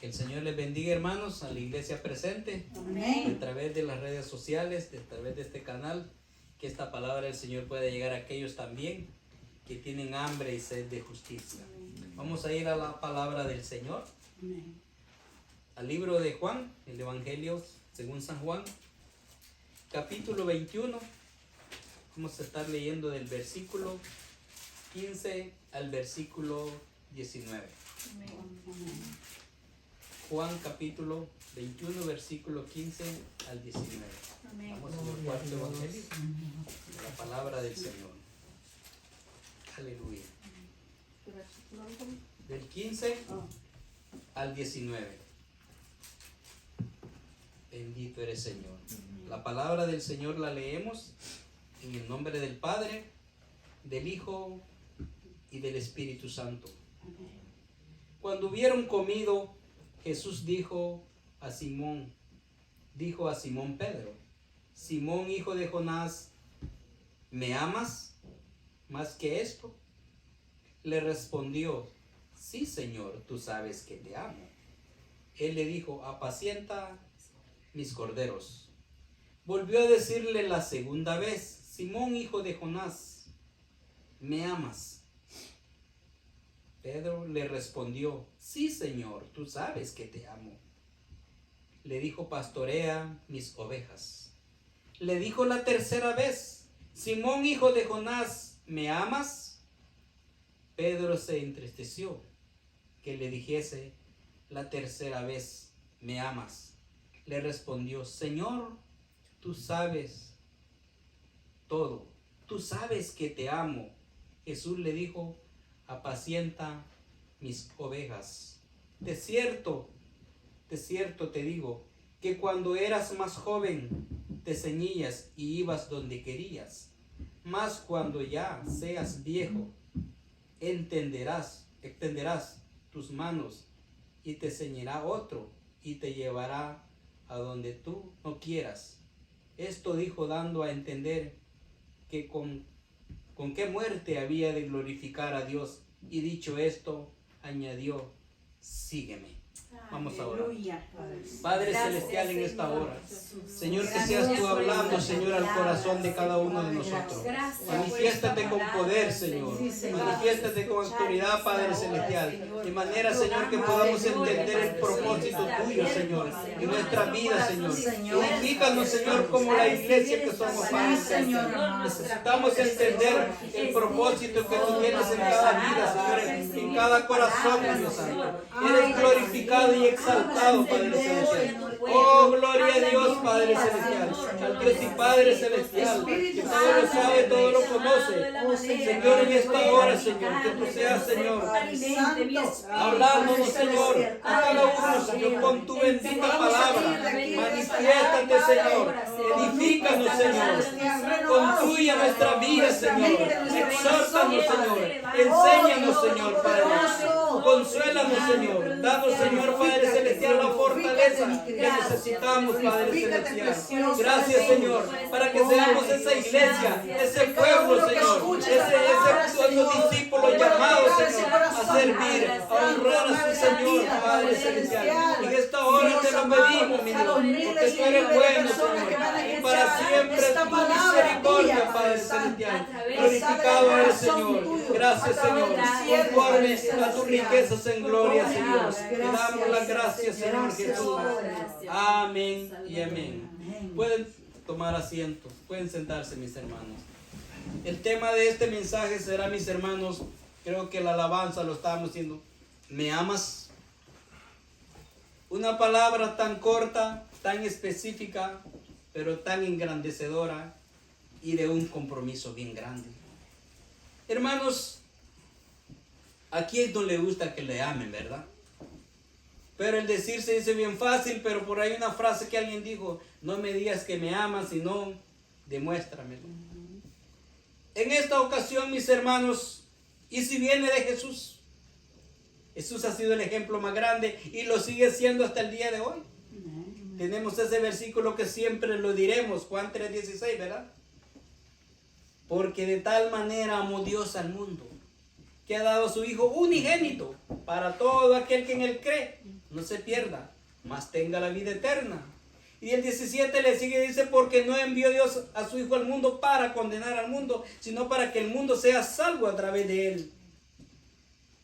Que el Señor les bendiga, hermanos, a la iglesia presente. Amén. A través de las redes sociales, a través de este canal, que esta palabra del Señor pueda llegar a aquellos también que tienen hambre y sed de justicia. Vamos a ir a la palabra del Señor, Amén. al libro de Juan, el Evangelio según San Juan, capítulo 21. Vamos a estar leyendo del versículo 15 al versículo 19. Juan capítulo 21, versículo 15 al 19. Vamos al cuarto evangelio, la palabra del Señor. Aleluya. Del 15 al 19. Bendito eres, Señor. La palabra del Señor la leemos en el nombre del Padre, del Hijo y del Espíritu Santo. Cuando hubieron comido, Jesús dijo a Simón Pedro: Simón, hijo de Jonás, ¿me amas más que esto? Le respondió: sí, Señor, tú sabes que te amo. Él le dijo: apacienta mis corderos. Volvió a decirle la segunda vez: Simón, hijo de Jonás, ¿me amas? Pedro le respondió: sí, Señor, tú sabes que te amo. Le dijo: pastorea mis ovejas. Le dijo la tercera vez: Simón, hijo de Jonás, ¿me amas? Pedro se entristeció que le dijese la tercera vez: ¿me amas? Le respondió: Señor, tú sabes todo, tú sabes que te amo. Jesús le dijo: apacienta mis ovejas. De cierto te digo, que cuando eras más joven te ceñías y ibas donde querías, mas cuando ya seas viejo, extenderás tus manos y te ceñirá otro y te llevará a donde tú no quieras. Esto dijo dando a entender que con qué muerte había de glorificar a Dios, y dicho esto, añadió: sígueme. Vamos a orar. Padre celestial, en esta hora, Señor, que seas tú hablando, Señor, al corazón de cada uno de nosotros. Manifiéstate con poder, Señor. Manifiéstate con autoridad, Padre celestial. De manera, Señor, que podamos entender el propósito tuyo, Señor, en nuestra vida, Señor. Edifícanos, Señor, como la iglesia que somos, Padre celestial. Necesitamos entender el propósito que tú tienes en cada vida, Señor, en cada corazón, Dios santo. Eres glorificado y exaltado, Padre celestial. Oh, gloria a Dios, Padre celestial, al Dios y Padre celestial, que todo lo sabe, todo lo conoce. Señor, en esta hora, Señor, que tú seas, Señor, hablándonos, Señor, a cada uno, Señor, con tu bendita palabra. Manifiéstate, Señor, edifícanos, Señor, construye nuestra vida, Señor, exhórtanos, Señor, enséñanos, Señor, Padre, consuélanos, Señor, danos, Señor, Padre celestial, la fortaleza que necesitamos, Padre celestial. Gracias, Señor, para que seamos esa iglesia, ese pueblo, Señor, esos discípulos llamados, Señor, a servir, a honrar a su Señor, Padre celestial. En esta hora te lo pedimos, mi Dios, porque tú eres bueno, Señor, y para siempre tu misericordia, Padre celestial. Glorificado eres, Señor. Gracias, Señor, conforme a tus riquezas en gloria, Señor. Te damos las gracias, Señor Jesús. Amén y amén. Pueden tomar asiento, pueden sentarse, mis hermanos. El tema de este mensaje será, mis hermanos, creo que la alabanza lo estábamos diciendo: ¿me amas? Una palabra tan corta, tan específica, pero tan engrandecedora y de un compromiso bien grande. Hermanos, aquí es donde le gusta que le amen, ¿verdad? Pero el decir se dice bien fácil, pero por ahí una frase que alguien dijo: no me digas que me amas, sino demuéstramelo. En esta ocasión, mis hermanos, y si viene de Jesús, Jesús ha sido el ejemplo más grande y lo sigue siendo hasta el día de hoy. Tenemos ese versículo que siempre lo diremos, Juan 3:16, ¿verdad? Porque de tal manera amó Dios al mundo, que ha dado a su Hijo unigénito para todo aquel que en él cree, no se pierda, mas tenga la vida eterna. Y el 17 le sigue, dice, porque no envió Dios a su Hijo al mundo para condenar al mundo, sino para que el mundo sea salvo a través de él.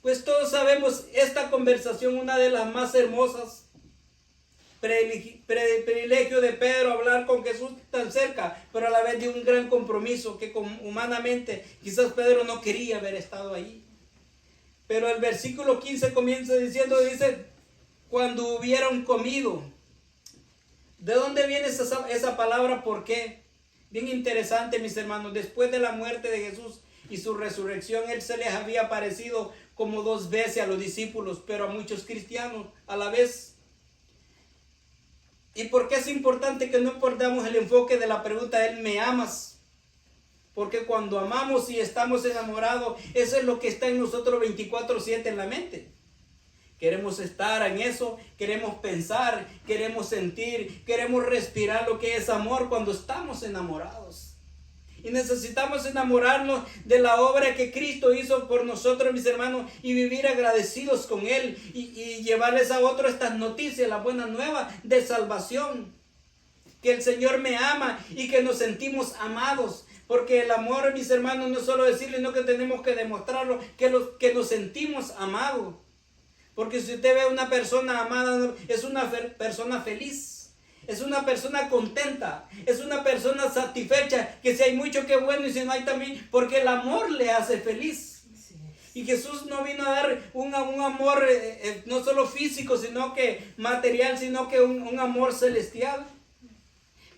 Pues todos sabemos esta conversación, una de las más hermosas, privilegio de Pedro hablar con Jesús tan cerca, pero a la vez de un gran compromiso que humanamente quizás Pedro no quería haber estado ahí. Pero el versículo 15 comienza diciendo, dice, cuando hubieron comido. ¿De dónde viene esa palabra? ¿Por qué? Bien interesante, mis hermanos. Después de la muerte de Jesús y su resurrección, Él se les había aparecido como 2 veces a los discípulos, pero a muchos cristianos a la vez. ¿Y por qué es importante que no perdamos el enfoque de la pregunta, ¿Él me amas? Porque cuando amamos y estamos enamorados, eso es lo que está en nosotros 24/7 en la mente. Queremos estar en eso, queremos pensar, queremos sentir, queremos respirar lo que es amor cuando estamos enamorados. Y necesitamos enamorarnos de la obra que Cristo hizo por nosotros, mis hermanos, y vivir agradecidos con Él y llevarles a otros estas noticias, la buena nueva de salvación. Que el Señor me ama y que nos sentimos amados. Porque el amor, mis hermanos, no es solo decirle, no, que tenemos que demostrarlo, que nos sentimos amados. Porque si usted ve a una persona amada, es una persona feliz, es una persona contenta, es una persona satisfecha, que si hay mucho que bueno y si no hay también, porque el amor le hace feliz. Y Jesús no vino a dar un amor no solo físico, sino que material, sino que un amor celestial.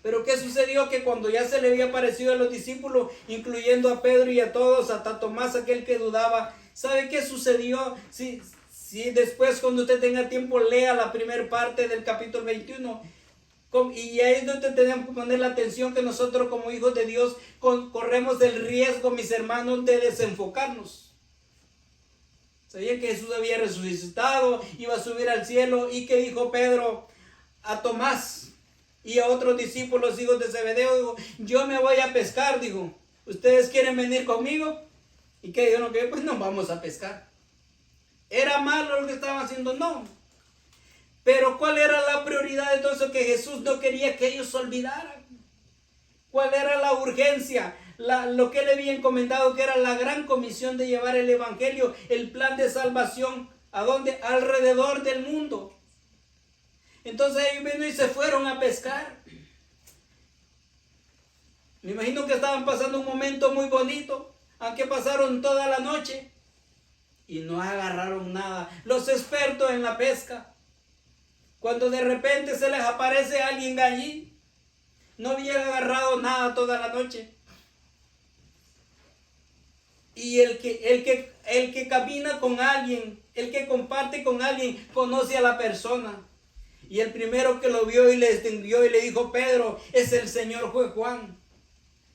Pero ¿qué sucedió? Que cuando ya se le había aparecido a los discípulos, incluyendo a Pedro y a todos, hasta Tomás, aquel que dudaba, ¿sabe qué sucedió? Si después, cuando usted tenga tiempo, lea la primera parte del capítulo 21. Y ahí es donde tenemos que poner la atención, que nosotros como hijos de Dios corremos el riesgo, mis hermanos, de desenfocarnos. Sabían que Jesús había resucitado, iba a subir al cielo. ¿Y qué dijo Pedro a Tomás y a otros discípulos, hijos de Zebedeo? Dijo, yo me voy a pescar, dijo. ¿Ustedes quieren venir conmigo? ¿Y qué dijeron? Que pues no vamos a pescar. ¿Era malo lo que estaban haciendo? No. Pero ¿cuál era la prioridad entonces? Que Jesús no quería que ellos se olvidaran. ¿Cuál era la urgencia? Lo que le había encomendado, que era la gran comisión de llevar el evangelio, el plan de salvación, ¿a dónde? Alrededor del mundo. Entonces ellos vino y se fueron a pescar. Me imagino que estaban pasando un momento muy bonito, aunque pasaron toda la noche y no agarraron nada. Los expertos en la pesca, cuando de repente se les aparece alguien allí, no habían agarrado nada toda la noche. Y el que camina con alguien, el que comparte con alguien, conoce a la persona. Y el primero que lo vio y le distinguió y le dijo, Pedro, es el Señor, fue Juan,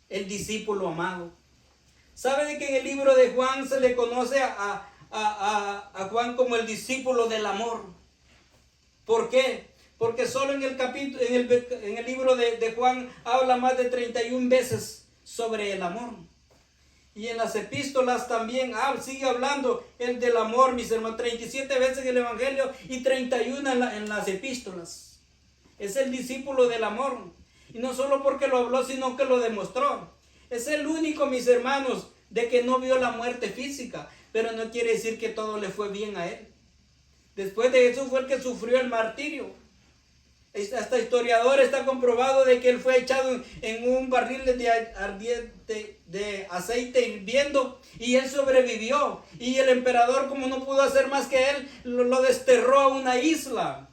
el discípulo amado. ¿Sabe de que en el libro de Juan se le conoce a Juan como el discípulo del amor? ¿Por qué? Porque solo en el libro de Juan habla más de 31 veces sobre el amor. Y en las epístolas también sigue hablando el del amor, mis hermanos, 37 veces en el Evangelio y 31 en las epístolas. Es el discípulo del amor. Y no solo porque lo habló, sino que lo demostró. Es el único, mis hermanos, de que no vio la muerte física, pero no quiere decir que todo le fue bien a él. Después de Jesús fue el que sufrió el martirio. Hasta historiador está comprobado de que él fue echado en un barril de aceite hirviendo y él sobrevivió. Y el emperador, como no pudo hacer más que él, lo desterró a una isla.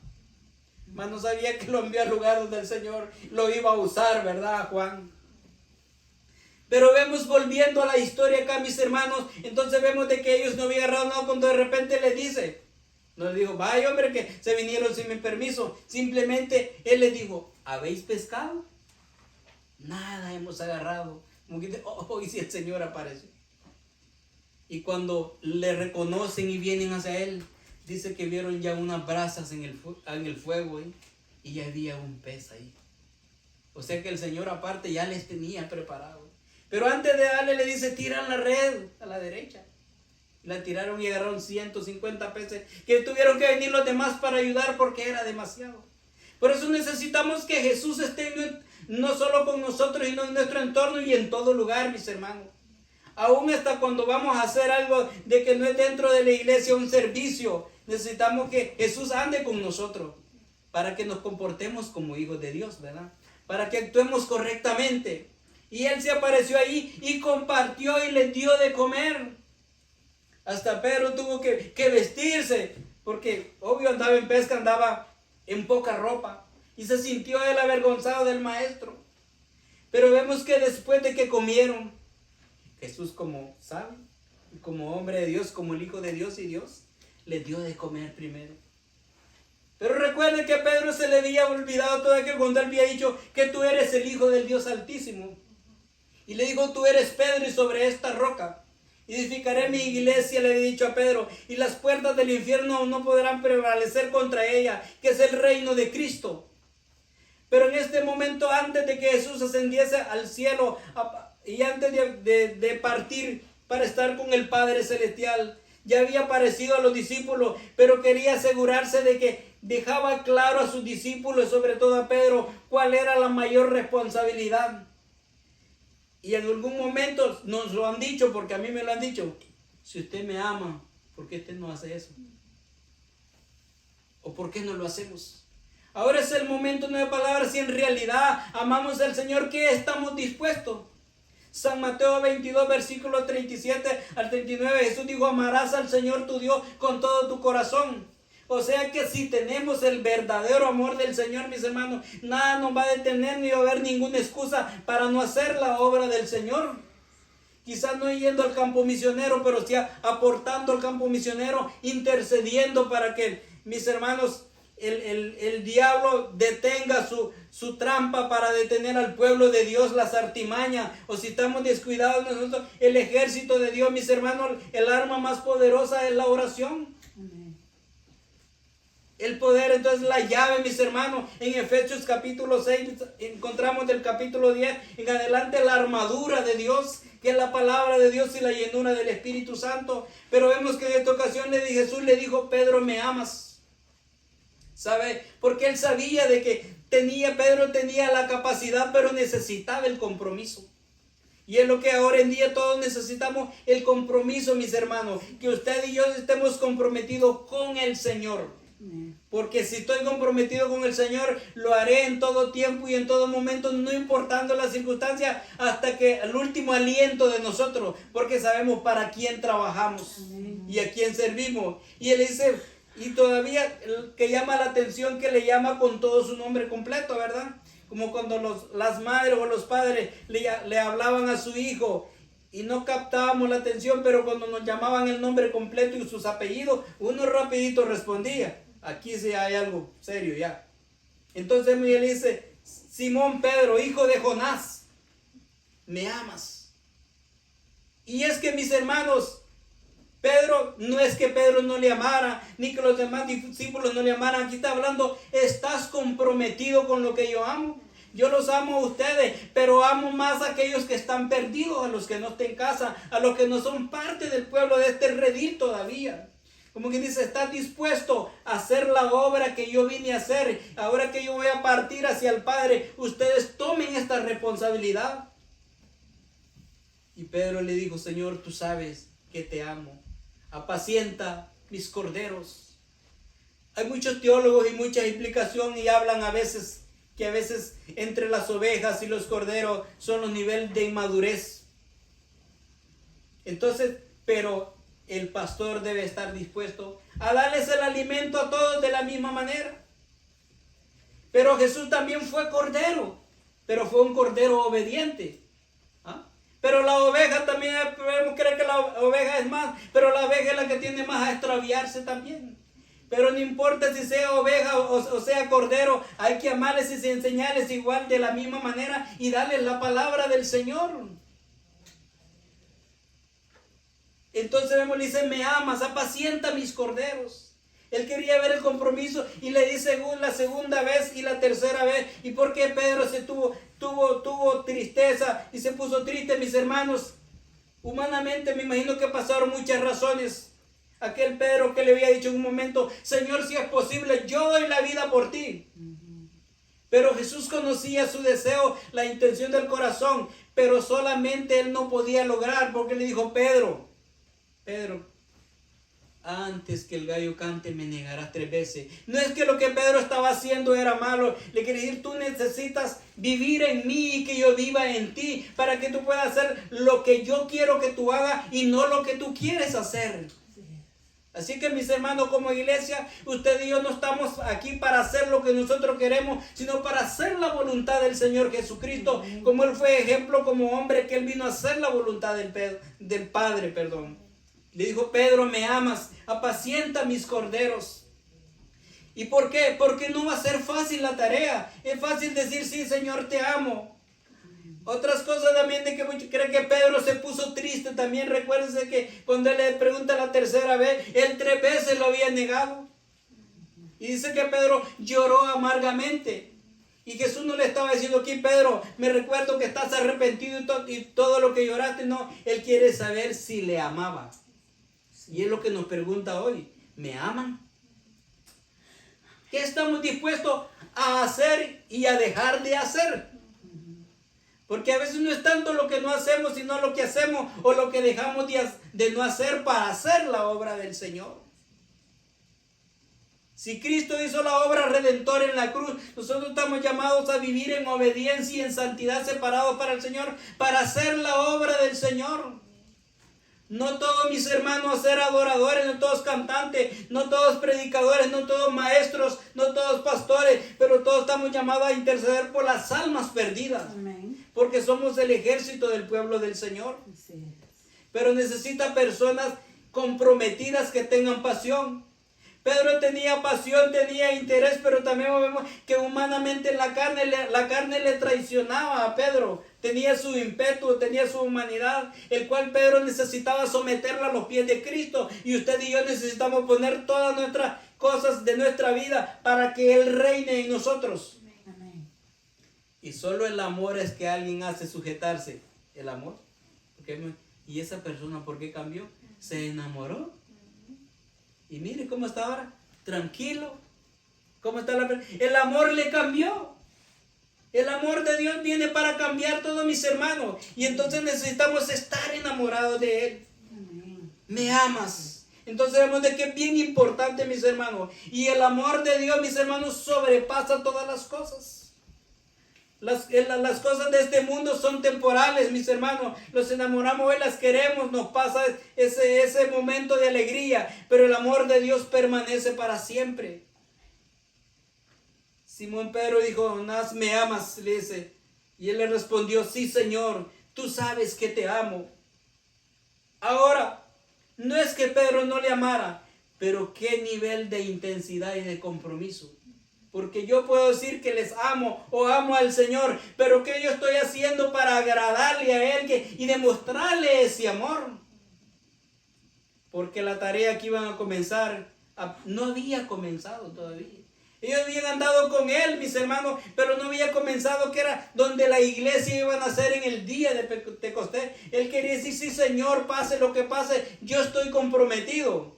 Mas no sabía que lo envió al lugar donde el Señor lo iba a usar, ¿verdad, Juan? Pero vemos, volviendo a la historia acá, mis hermanos, entonces vemos de que ellos no habían agarrado nada cuando de repente le dice. No le dijo, vaya hombre, que se vinieron sin mi permiso. Simplemente él les dijo, ¿habéis pescado? Nada hemos agarrado. Como que, y si el Señor apareció. Y cuando le reconocen y vienen hacia él, dice que vieron ya unas brasas en el fuego, y ya había un pez ahí. O sea que el Señor aparte ya les tenía preparado. Pero antes de darle, le dice, tiran la red a la derecha. La tiraron y agarraron 150 peces que tuvieron que venir los demás para ayudar porque era demasiado. Por eso necesitamos que Jesús esté no solo con nosotros, sino en nuestro entorno y en todo lugar, mis hermanos. Aún hasta cuando vamos a hacer algo de que no es dentro de la iglesia, un servicio, necesitamos que Jesús ande con nosotros para que nos comportemos como hijos de Dios, ¿verdad? Para que actuemos correctamente. Y Él se apareció ahí y compartió y les dio de comer. Hasta Pedro tuvo que vestirse, porque obvio andaba en pesca, andaba en poca ropa. Y se sintió él avergonzado del maestro. Pero vemos que después de que comieron, Jesús como sabio, como hombre de Dios, como el Hijo de Dios y Dios, les dio de comer primero. Pero recuerden que a Pedro se le había olvidado todo aquello cuando él había dicho que tú eres el Hijo del Dios Altísimo. Y le dijo, tú eres Pedro y sobre esta roca edificaré mi iglesia, le había dicho a Pedro, y las puertas del infierno no podrán prevalecer contra ella, que es el reino de Cristo. Pero en este momento, antes de que Jesús ascendiese al cielo y antes de partir para estar con el Padre Celestial, ya había aparecido a los discípulos, pero quería asegurarse de que dejaba claro a sus discípulos, sobre todo a Pedro, cuál era la mayor responsabilidad. Y en algún momento nos lo han dicho, porque a mí me lo han dicho, si usted me ama, ¿por qué usted no hace eso? ¿O por qué no lo hacemos? Ahora es el momento, no de palabras, si en realidad amamos al Señor, ¿qué estamos dispuestos? San Mateo 22, versículo 37 al 39, Jesús dijo, amarás al Señor tu Dios con todo tu corazón. O sea que si tenemos el verdadero amor del Señor, mis hermanos, nada nos va a detener ni va a haber ninguna excusa para no hacer la obra del Señor. Quizás no yendo al campo misionero, pero sí aportando al campo misionero, intercediendo para que, mis hermanos, el diablo detenga su trampa para detener al pueblo de Dios, las artimañas. O si estamos descuidados nosotros, el ejército de Dios, mis hermanos, el arma más poderosa es la oración. El poder, entonces la llave, mis hermanos, en Efesios capítulo 6, encontramos del capítulo 10 en adelante la armadura de Dios, que es la palabra de Dios y la llenura del Espíritu Santo. Pero vemos que en esta ocasión Jesús le dijo, Pedro, ¿me amas? ¿Sabe? Porque él sabía de que Pedro tenía la capacidad, pero necesitaba el compromiso. Y es lo que ahora en día todos necesitamos, el compromiso, mis hermanos, que usted y yo estemos comprometidos con el Señor. Porque si estoy comprometido con el Señor, lo haré en todo tiempo y en todo momento, no importando las circunstancias, hasta que el último aliento de nosotros, porque sabemos para quién trabajamos y a quién servimos. Y él dice, y todavía que llama la atención, que le llama con todo su nombre completo, ¿verdad? Como cuando las madres o los padres le hablaban a su hijo y no captábamos la atención, pero cuando nos llamaban el nombre completo y sus apellidos, uno rapidito respondía. Aquí sí hay algo serio ya. Entonces él dice, Simón Pedro, hijo de Jonás, ¿me amas? Y es que, mis hermanos, Pedro, no es que Pedro no le amara, ni que los demás discípulos no le amaran. Aquí está hablando, ¿estás comprometido con lo que yo amo? Yo los amo a ustedes, pero amo más a aquellos que están perdidos, a los que no están en casa, a los que no son parte del pueblo de este redil todavía. Como que dice, ¿estás dispuesto a hacer la obra que yo vine a hacer? Ahora que yo voy a partir hacia el Padre, ustedes tomen esta responsabilidad. Y Pedro le dijo, Señor, tú sabes que te amo. Apacienta mis corderos. Hay muchos teólogos y mucha explicación y hablan a veces entre las ovejas y los corderos son los niveles de inmadurez. Entonces, pero el pastor debe estar dispuesto a darles el alimento a todos de la misma manera. Pero Jesús también fue cordero, pero fue un cordero obediente. Pero la oveja también, podemos creer que la oveja es más, pero la oveja es la que tiende más a extraviarse también. Pero no importa si sea oveja o sea cordero, hay que amarles y enseñarles igual de la misma manera y darles la palabra del Señor. Entonces vemos, le dice, me amas, apacienta mis corderos. Él quería ver el compromiso y le dice la segunda vez y la tercera vez. ¿Y por qué Pedro tuvo tristeza y se puso triste, mis hermanos? Humanamente me imagino que pasaron muchas razones. Aquel Pedro que le había dicho en un momento, Señor, si es posible, yo doy la vida por ti. Pero Jesús conocía su deseo, la intención del corazón, pero solamente él no podía lograr, porque le dijo, Pedro, antes que el gallo cante me negarás 3 veces. No es que lo que Pedro estaba haciendo era malo. Le quiere decir, tú necesitas vivir en mí y que yo viva en ti, para que tú puedas hacer lo que yo quiero que tú hagas y no lo que tú quieres hacer. Así que mis hermanos, como iglesia, usted y yo no estamos aquí para hacer lo que nosotros queremos, sino para hacer la voluntad del Señor Jesucristo, como Él fue ejemplo como hombre, que Él vino a hacer la voluntad del Padre. Le dijo, Pedro, me amas, apacienta mis corderos. ¿Y por qué? Porque no va a ser fácil la tarea. Es fácil decir, sí, Señor, te amo. Otras cosas también de que muchos creen que Pedro se puso triste. También recuérdense que cuando él le pregunta la tercera vez, él 3 veces lo había negado. Y dice que Pedro lloró amargamente. Y Jesús no le estaba diciendo aquí, Pedro, me recuerdo que estás arrepentido y todo lo que lloraste. No, él quiere saber si le amaba. Y es lo que nos pregunta hoy. ¿Me aman? ¿Qué estamos dispuestos a hacer y a dejar de hacer? Porque a veces no es tanto lo que no hacemos, sino lo que hacemos o lo que dejamos de no hacer para hacer la obra del Señor. Si Cristo hizo la obra redentora en la cruz, nosotros estamos llamados a vivir en obediencia y en santidad separados para el Señor, para hacer la obra del Señor. No todos mis hermanos ser adoradores, no todos cantantes, no todos predicadores, no todos maestros, no todos pastores, pero todos estamos llamados a interceder por las almas perdidas. Amén. Porque somos el ejército del pueblo del Señor. Sí. Pero necesita personas comprometidas que tengan pasión. Pedro tenía pasión, tenía interés, pero también vemos que humanamente la carne le traicionaba a Pedro. Tenía su ímpetu, tenía su humanidad, el cual Pedro necesitaba someterla a los pies de Cristo. Y usted y yo necesitamos poner todas nuestras cosas de nuestra vida para que Él reine en nosotros. Amén. Y solo el amor es que alguien hace sujetarse. El amor. ¿Y esa persona por qué cambió? Se enamoró. Y mire cómo está ahora, tranquilo. ¿Cómo está el amor le cambió? El amor de Dios viene para cambiar todos mis hermanos. Y entonces necesitamos estar enamorados de Él. Amén. ¿Me amas? Entonces vemos de que es bien importante, mis hermanos. Y el amor de Dios, mis hermanos, sobrepasa todas las cosas. Las cosas de este mundo son temporales, mis hermanos. Los enamoramos hoy, las queremos, nos pasa ese momento de alegría, pero el amor de Dios permanece para siempre. Simón Pedro dijo, ¿me amas? Le dice. Y él le respondió, sí, Señor, tú sabes que te amo. Ahora, no es que Pedro no le amara, pero qué nivel de intensidad y de compromiso. Porque yo puedo decir que les amo o amo al Señor, pero ¿qué yo estoy haciendo para agradarle a Él y demostrarle ese amor? Porque la tarea que iban a comenzar no había comenzado todavía. Ellos habían andado con Él, mis hermanos, pero no había comenzado, que era donde la iglesia iban a hacer en el día de Pentecostés. Él quería decir, sí, Señor, pase lo que pase, yo estoy comprometido.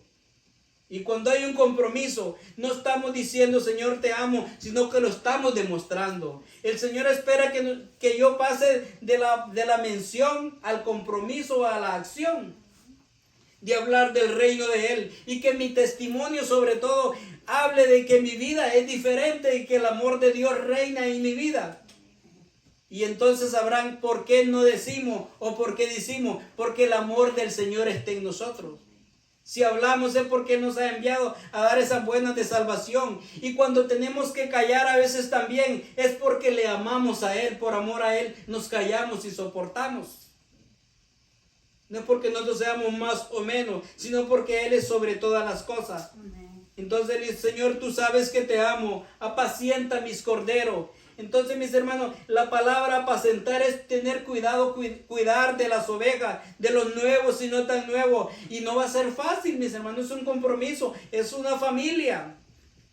Y cuando hay un compromiso, no estamos diciendo, Señor, te amo, sino que lo estamos demostrando. El Señor espera que yo pase de la mención al compromiso, a la acción, de hablar del reino de Él. Y que mi testimonio, sobre todo, hable de que mi vida es diferente y que el amor de Dios reina en mi vida. Y entonces sabrán por qué no decimos o por qué decimos, porque el amor del Señor está en nosotros. Si hablamos es porque nos ha enviado a dar esas buenas de salvación. Y cuando tenemos que callar a veces también es porque le amamos a Él. Por amor a Él nos callamos y soportamos. No es porque nosotros seamos más o menos, sino porque Él es sobre todas las cosas. Amén. Entonces el Señor, tú sabes que te amo. Apacienta mis corderos. Entonces, mis hermanos, la palabra apacentar es tener cuidado, cuidar de las ovejas, de los nuevos y no tan nuevos. Y no va a ser fácil, mis hermanos, es un compromiso, es una familia.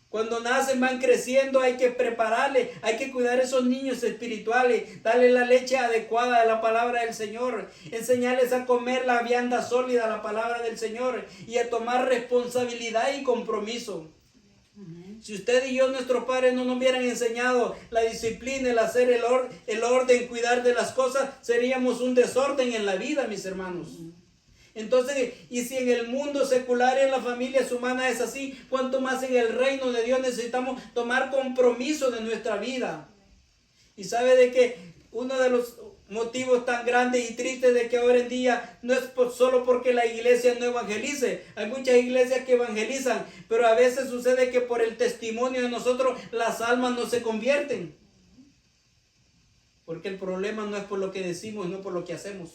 Cuando nacen van creciendo, hay que prepararle, hay que cuidar a esos niños espirituales, darle la leche adecuada de la palabra del Señor, enseñarles a comer la vianda sólida, la palabra del Señor, y a tomar responsabilidad y compromiso. Si usted y yo, nuestros padres, no nos hubieran enseñado la disciplina, el hacer el orden, cuidar de las cosas, seríamos un desorden en la vida, mis hermanos. Entonces, y si en el mundo secular, en las familias humanas es así, cuanto más en el reino de Dios necesitamos tomar compromiso de nuestra vida. Y sabe de que uno de los motivos tan grandes y tristes de que ahora en día no es solo porque la iglesia no evangelice. Hay muchas iglesias que evangelizan, pero a veces sucede que por el testimonio de nosotros las almas no se convierten. Porque el problema no es por lo que decimos, no por lo que hacemos.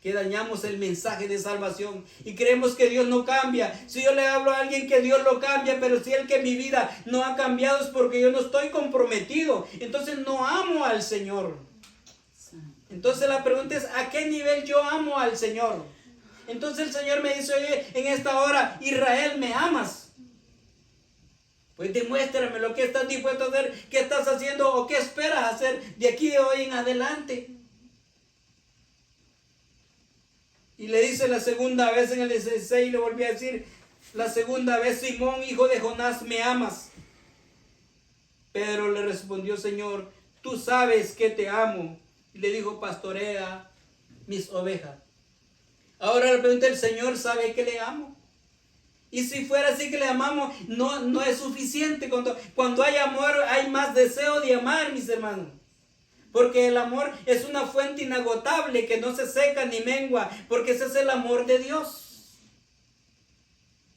Que dañamos el mensaje de salvación y creemos que Dios no cambia. Si yo le hablo a alguien que Dios lo cambia, pero si el que mi vida no ha cambiado es porque yo no estoy comprometido, entonces no amo al Señor. Entonces la pregunta es, ¿a qué nivel yo amo al Señor? Entonces el Señor me dice, oye, en esta hora, Israel, ¿me amas? Pues demuéstrame lo que estás dispuesto a hacer, qué estás haciendo o qué esperas hacer de aquí de hoy en adelante. Y le dice la segunda vez en el 16, le volví a decir, la segunda vez, Simón, hijo de Jonás, ¿me amas? Pedro le respondió, Señor, tú sabes que te amo. Y le dijo, pastorea mis ovejas. Ahora le pregunta, ¿el Señor sabe que le amo? Y si fuera así que le amamos, no es suficiente. Cuando hay amor, hay más deseo de amar, mis hermanos. Porque el amor es una fuente inagotable que no se seca ni mengua, porque ese es el amor de Dios.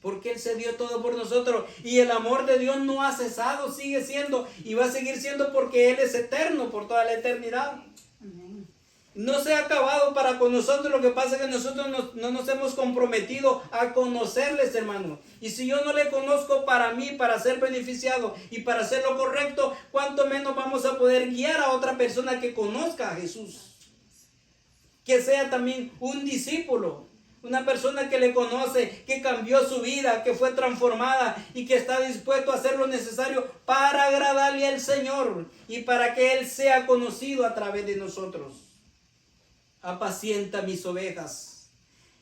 Porque Él se dio todo por nosotros y el amor de Dios no ha cesado, sigue siendo y va a seguir siendo porque Él es eterno por toda la eternidad. No se ha acabado para con nosotros, lo que pasa es que nosotros no nos hemos comprometido a conocerles, hermanos. Y si yo no le conozco para mí, para ser beneficiado y para hacer lo correcto, cuánto menos vamos a poder guiar a otra persona que conozca a Jesús. Que sea también un discípulo, una persona que le conoce, que cambió su vida, que fue transformada y que está dispuesto a hacer lo necesario para agradarle al Señor y para que Él sea conocido a través de nosotros. Apacienta mis ovejas.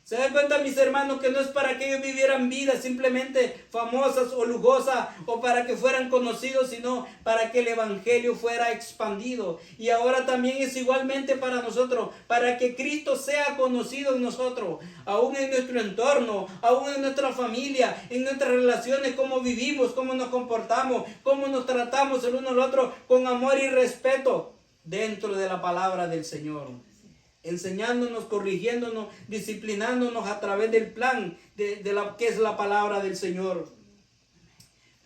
¿Se dan cuenta, mis hermanos, que no es para que ellos vivieran vidas simplemente famosas o lujosas o para que fueran conocidos, sino para que el evangelio fuera expandido? Y ahora también es igualmente para nosotros, para que Cristo sea conocido en nosotros, aún en nuestro entorno, aún en nuestra familia, en nuestras relaciones, cómo vivimos, cómo nos comportamos, cómo nos tratamos el uno al otro con amor y respeto dentro de la palabra del Señor. Enseñándonos, corrigiéndonos, disciplinándonos a través del plan de la que es la palabra del Señor.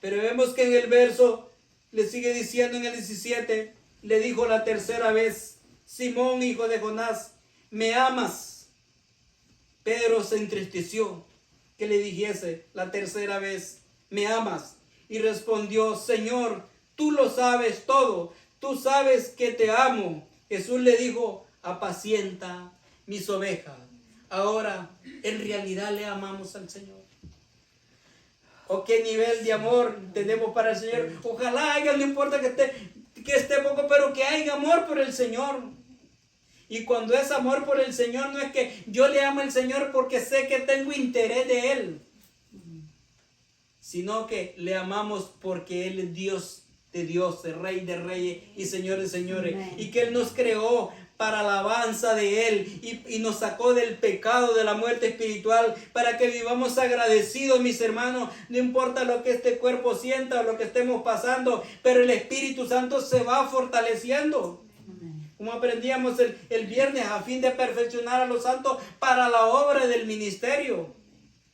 Pero vemos que en el verso le sigue diciendo en el 17, le dijo la tercera vez, Simón, hijo de Jonás, ¿me amas? Pedro se entristeció que le dijese la tercera vez, ¿me amas? Y respondió, Señor, tú lo sabes todo, tú sabes que te amo. Jesús le dijo, apacienta mis ovejas. Ahora, en realidad le amamos al Señor. ¿O qué nivel de amor tenemos para el Señor? Ojalá haya, no importa que esté poco, pero que haya amor por el Señor. Y cuando es amor por el Señor, no es que yo le amo al Señor porque sé que tengo interés de Él, sino que le amamos porque Él es Dios de dioses, Rey de reyes y Señor de señores. Amén. Y que Él nos creó para alabanza de Él y nos sacó del pecado, de la muerte espiritual, para que vivamos agradecidos, mis hermanos. No importa lo que este cuerpo sienta o lo que estemos pasando, pero el Espíritu Santo se va fortaleciendo. Como aprendíamos el viernes, a fin de perfeccionar a los santos para la obra del ministerio.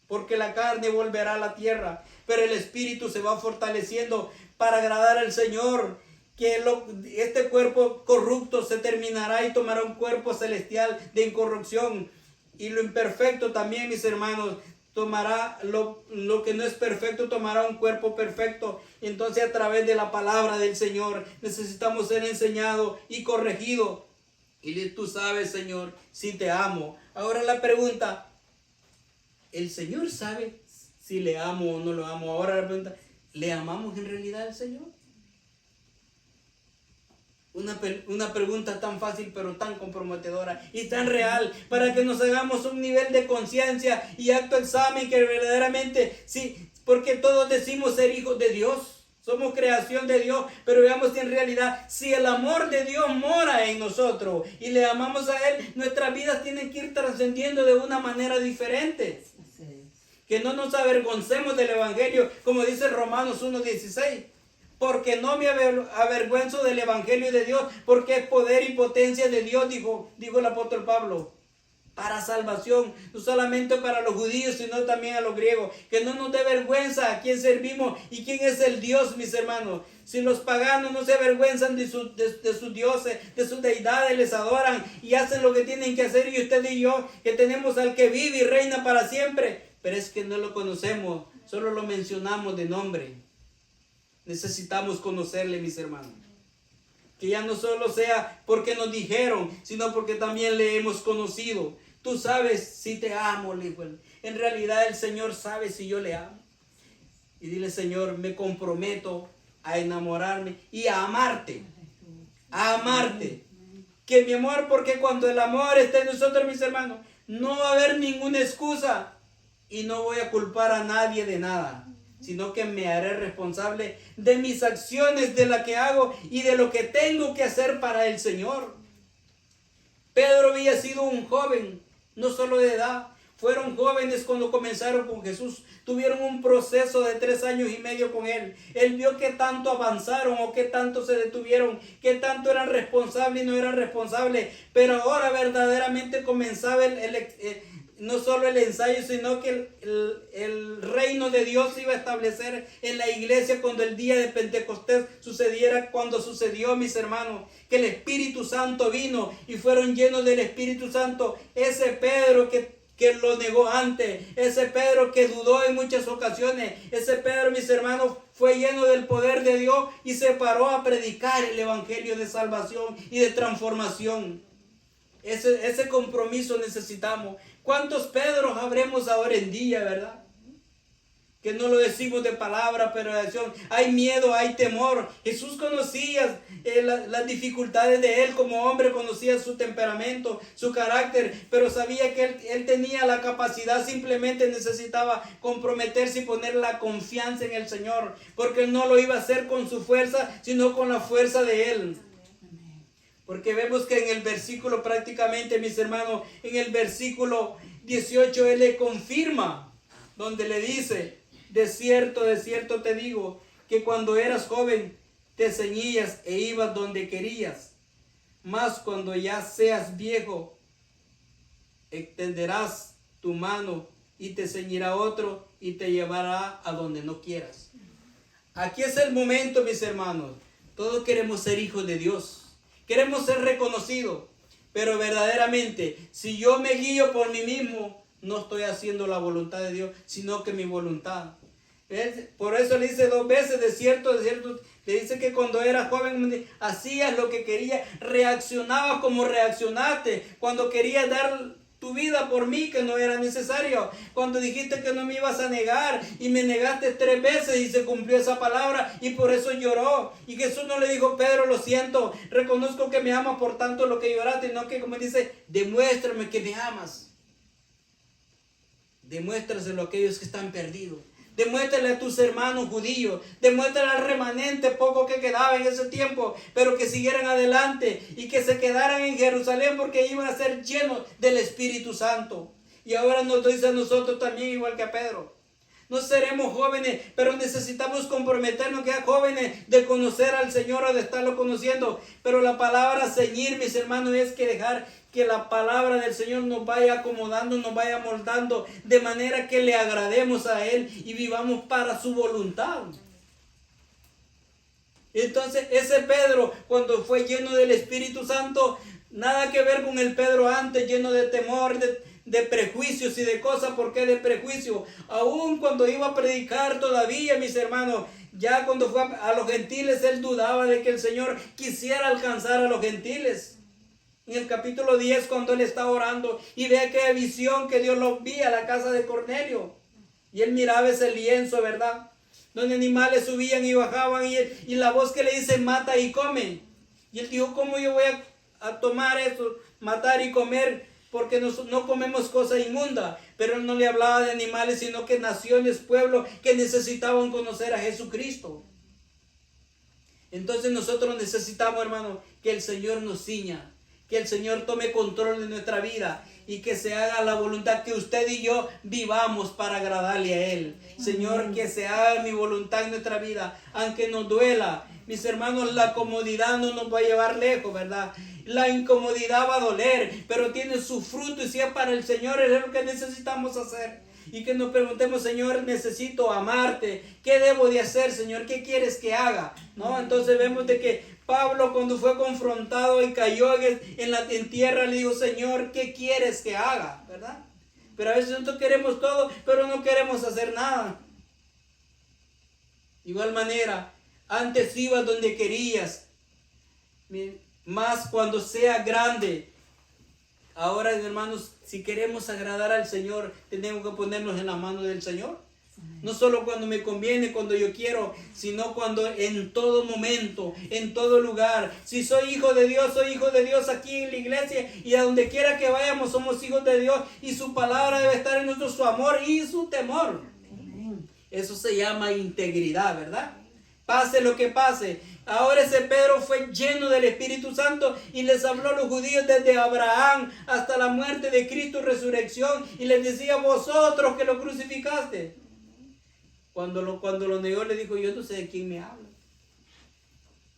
Porque la carne volverá a la tierra, pero el Espíritu se va fortaleciendo para agradar al Señor. Que este cuerpo corrupto se terminará y tomará un cuerpo celestial de incorrupción. Y lo imperfecto también, mis hermanos, tomará lo que no es perfecto, tomará un cuerpo perfecto. Y entonces a través de la palabra del Señor necesitamos ser enseñados y corregidos. Y tú sabes, Señor, si te amo. Ahora la pregunta, ¿el Señor sabe si le amo o no lo amo. Ahora la pregunta, ¿le amamos en realidad al Señor? Una pregunta tan fácil pero tan comprometedora y tan real para que nos hagamos un nivel de conciencia y acto examen que verdaderamente, sí, porque todos decimos ser hijos de Dios, somos creación de Dios, pero veamos si en realidad, si el amor de Dios mora en nosotros y le amamos a Él, nuestras vidas tienen que ir trascendiendo de una manera diferente. Que no nos avergoncemos del Evangelio, como dice Romanos 1:16. Porque no me avergüenzo del Evangelio de Dios, porque es poder y potencia de Dios, dijo el apóstol Pablo, para salvación, no solamente para los judíos, sino también a los griegos. Que no nos dé vergüenza a quién servimos y quién es el Dios, mis hermanos. Si los paganos no se avergüenzan de sus dioses, de sus deidades, les adoran y hacen lo que tienen que hacer, y usted y yo, que tenemos al que vive y reina para siempre, pero es que no lo conocemos, solo lo mencionamos de nombre. Necesitamos conocerle, mis hermanos. Que ya no solo sea porque nos dijeron, sino porque también le hemos conocido. Tú sabes si te amo, le dijo él. En realidad el Señor sabe si yo le amo. Y dile, Señor, me comprometo a enamorarme y a amarte. A amarte. Que mi amor, porque cuando el amor esté en nosotros, mis hermanos, no va a haber ninguna excusa. Y no voy a culpar a nadie de nada, sino que me haré responsable de mis acciones, de la que hago y de lo que tengo que hacer para el Señor. Pedro había sido un joven, no solo de edad, fueron jóvenes cuando comenzaron con Jesús, tuvieron un proceso de 3 años y medio con Él. Él vio que tanto avanzaron o que tanto se detuvieron, que tanto eran responsables y no eran responsables, pero ahora verdaderamente comenzaba no solo el ensayo, sino que el reino de Dios se iba a establecer en la iglesia cuando el día de Pentecostés sucediera, cuando sucedió, mis hermanos, que el Espíritu Santo vino y fueron llenos del Espíritu Santo. Ese Pedro que lo negó antes, ese Pedro que dudó en muchas ocasiones, ese Pedro, mis hermanos, fue lleno del poder de Dios y se paró a predicar el evangelio de salvación y de transformación. Ese compromiso necesitamos. ¿Cuántos Pedros habremos ahora en día, verdad? Que no lo decimos de palabra, pero de acción. Hay miedo, hay temor. Jesús conocía las dificultades de él como hombre, conocía su temperamento, su carácter, pero sabía que él tenía la capacidad, simplemente necesitaba comprometerse y poner la confianza en el Señor, porque él no lo iba a hacer con su fuerza, sino con la fuerza de él. Porque vemos que en el versículo prácticamente, mis hermanos, en el versículo 18, él le confirma, donde le dice, de cierto te digo, que cuando eras joven te ceñías e ibas donde querías, mas cuando ya seas viejo, extenderás tu mano y te ceñirá otro y te llevará a donde no quieras. Aquí es el momento, mis hermanos. Todos queremos ser hijos de Dios. Queremos ser reconocidos, pero verdaderamente, si yo me guío por mí mismo, no estoy haciendo la voluntad de Dios, sino que mi voluntad. Por eso le dice 2 veces, de cierto, le dice que cuando era joven hacías lo que querías, reaccionabas como reaccionaste, cuando querías dar tu vida por mí, que no era necesario, cuando dijiste que no me ibas a negar y me negaste 3 veces y se cumplió esa palabra y por eso lloró. Y Jesús no le dijo, Pedro, lo siento, reconozco que me amas por tanto lo que lloraste, sino que como dice, demuéstrame que me amas. Demuéstraselo a aquellos que están perdidos. Demuéstrale a tus hermanos judíos, demuéstrale al remanente poco que quedaba en ese tiempo, pero que siguieran adelante y que se quedaran en Jerusalén porque iban a ser llenos del Espíritu Santo. Y ahora nos dice a nosotros también, igual que a Pedro. No seremos jóvenes, pero necesitamos comprometernos que a jóvenes de conocer al Señor o de estarlo conociendo. Pero la palabra ceñir, mis hermanos, es que dejar que la palabra del Señor nos vaya acomodando, nos vaya moldando, de manera que le agrademos a Él y vivamos para su voluntad. Entonces ese Pedro, cuando fue lleno del Espíritu Santo, nada que ver con el Pedro antes, lleno de temor, de prejuicios y de cosas. ¿Por qué de prejuicios? Aún cuando iba a predicar todavía, mis hermanos, ya cuando fue a los gentiles, él dudaba de que el Señor quisiera alcanzar a los gentiles. En el capítulo 10, cuando él está orando y ve aquella visión que Dios lo envía a la casa de Cornelio, Y él miraba ese lienzo, ¿verdad? Donde animales subían y bajaban y la voz que le dice, mata y come. Y él dijo, ¿cómo yo voy a tomar eso, matar y comer? Porque no comemos cosa inmunda. Pero él no le hablaba de animales, sino que naciones, pueblos que necesitaban conocer a Jesucristo. Entonces nosotros necesitamos, hermano, que el Señor nos ciña, que el Señor tome control de nuestra vida y que se haga la voluntad, que usted y yo vivamos para agradarle a Él. Señor, que se haga mi voluntad en nuestra vida, aunque nos duela. Mis hermanos, la comodidad no nos va a llevar lejos, ¿verdad? La incomodidad va a doler, pero tiene su fruto, y si es para el Señor, es lo que necesitamos hacer. Y que nos preguntemos, Señor, necesito amarte. ¿Qué debo de hacer, Señor? ¿Qué quieres que haga? ¿No? Entonces vemos de que Pablo, cuando fue confrontado y cayó en tierra, le dijo, Señor, ¿qué quieres que haga? ¿Verdad? Pero a veces nosotros queremos todo, pero no queremos hacer nada. De igual manera, antes ibas donde querías, más cuando sea grande. Ahora, hermanos, si queremos agradar al Señor, tenemos que ponernos en la mano del Señor. No solo cuando me conviene, cuando yo quiero, sino cuando en todo momento, en todo lugar. Si soy hijo de Dios aquí en la iglesia, y a donde quiera que vayamos somos hijos de Dios, y su palabra debe estar en nosotros, su amor y su temor. Eso se llama integridad, ¿verdad? Pase lo que pase. Ahora ese Pedro fue lleno del Espíritu Santo y les habló a los judíos desde Abraham hasta la muerte de Cristo y resurrección, y les decía, vosotros que lo crucificaste. Cuando lo negó, le dijo, yo no sé de quién me habla.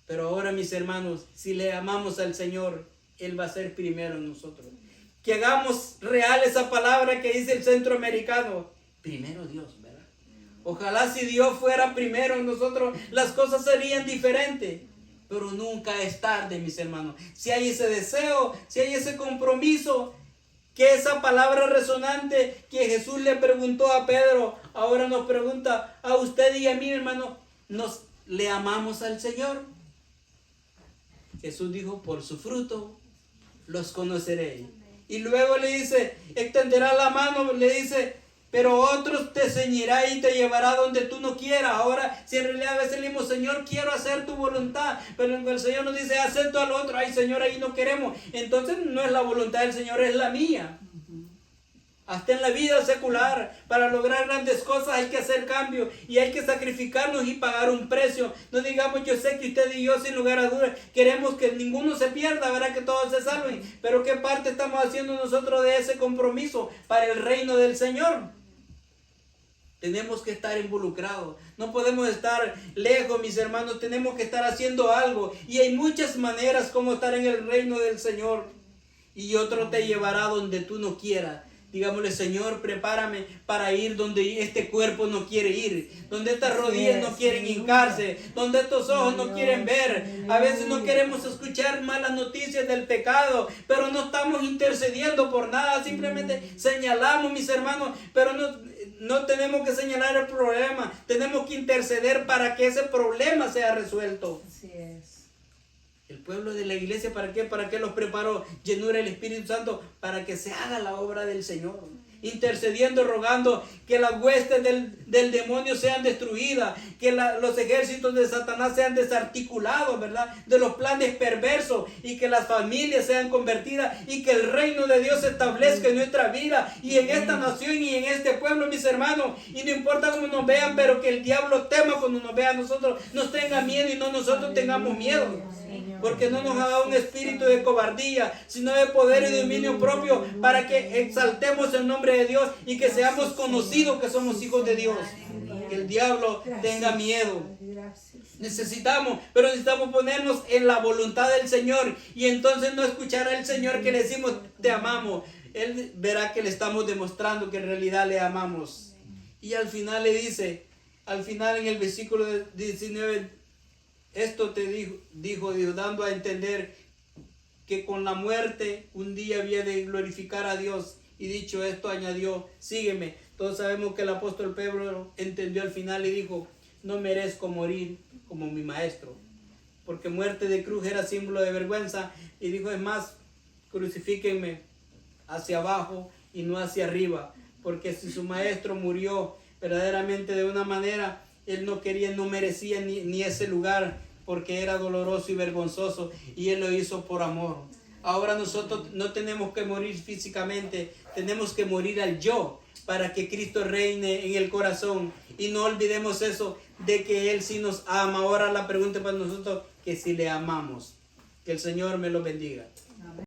Pero ahora, mis hermanos, si le amamos al Señor, Él va a ser primero en nosotros. Que hagamos real esa palabra que dice el centroamericano, primero Dios, ¿verdad? Ojalá si Dios fuera primero en nosotros, las cosas serían diferentes. Pero nunca es tarde, mis hermanos. Si hay ese deseo, si hay ese compromiso, que esa palabra resonante que Jesús le preguntó a Pedro, ahora nos pregunta a usted y a mí, hermano, ¿le amamos al Señor? Jesús dijo, por su fruto los conoceréis. Y luego le dice, extenderá la mano, le dice, pero otros te ceñirá y te llevará donde tú no quieras. Ahora, si en realidad a veces le decimos, Señor, quiero hacer tu voluntad, pero el Señor nos dice, acepto al otro, ay Señor, ahí no queremos. Entonces no es la voluntad del Señor, es la mía. Hasta en la vida secular, para lograr grandes cosas hay que hacer cambios y hay que sacrificarnos y pagar un precio. No digamos, yo sé que usted y yo, sin lugar a dudas, queremos que ninguno se pierda, verá que todos se salven. Pero ¿qué parte estamos haciendo nosotros de ese compromiso para el reino del Señor? Tenemos que estar involucrados. No podemos estar lejos, mis hermanos. Tenemos que estar haciendo algo. Y hay muchas maneras como estar en el reino del Señor. Y otro te llevará donde tú no quieras. Digámosle, Señor, prepárame para ir donde este cuerpo no quiere ir, donde estas rodillas no quieren hincarse, donde estos ojos no quieren ver. A veces no queremos escuchar malas noticias del pecado, pero no estamos intercediendo por nada, simplemente señalamos, mis hermanos, pero no tenemos que señalar el problema, tenemos que interceder para que ese problema sea resuelto. Así es. El pueblo de la iglesia, ¿para qué? ¿Para qué los preparó? Llenura el Espíritu Santo para que se haga la obra del Señor. Intercediendo, rogando que las huestes del demonio sean destruidas, que los ejércitos de Satanás sean desarticulados, ¿verdad? De los planes perversos, y que las familias sean convertidas y que el reino de Dios se establezca en nuestra vida y en esta nación y en este pueblo, mis hermanos. Y no importa cómo nos vean, pero que el diablo tema cuando nos vea a nosotros, nos tenga miedo y no nosotros tengamos miedo. Porque no nos ha dado un espíritu de cobardía, sino de poder y dominio propio, para que exaltemos el nombre de Dios y que seamos conocidos que somos hijos de Dios. Que el diablo tenga miedo. Necesitamos ponernos en la voluntad del Señor, y entonces no escuchar al Señor que le decimos te amamos. Él verá que le estamos demostrando que en realidad le amamos. Y al final le dice, en el versículo 19, esto te dijo Dios, dando a entender que con la muerte un día había de glorificar a Dios. Y dicho esto, añadió, sígueme. Todos sabemos que el apóstol Pedro entendió al final y dijo, no merezco morir como mi maestro, porque muerte de cruz era símbolo de vergüenza. Y dijo, es más, crucifíquenme hacia abajo y no hacia arriba, porque si su maestro murió, verdaderamente de una manera, él no quería, no merecía ni ese lugar, porque era doloroso y vergonzoso, y él lo hizo por amor. Ahora nosotros no tenemos que morir físicamente, tenemos que morir al yo, para que Cristo reine en el corazón. Y no olvidemos eso, de que Él sí nos ama. Ahora la pregunta para nosotros, que si le amamos. Que el Señor me lo bendiga.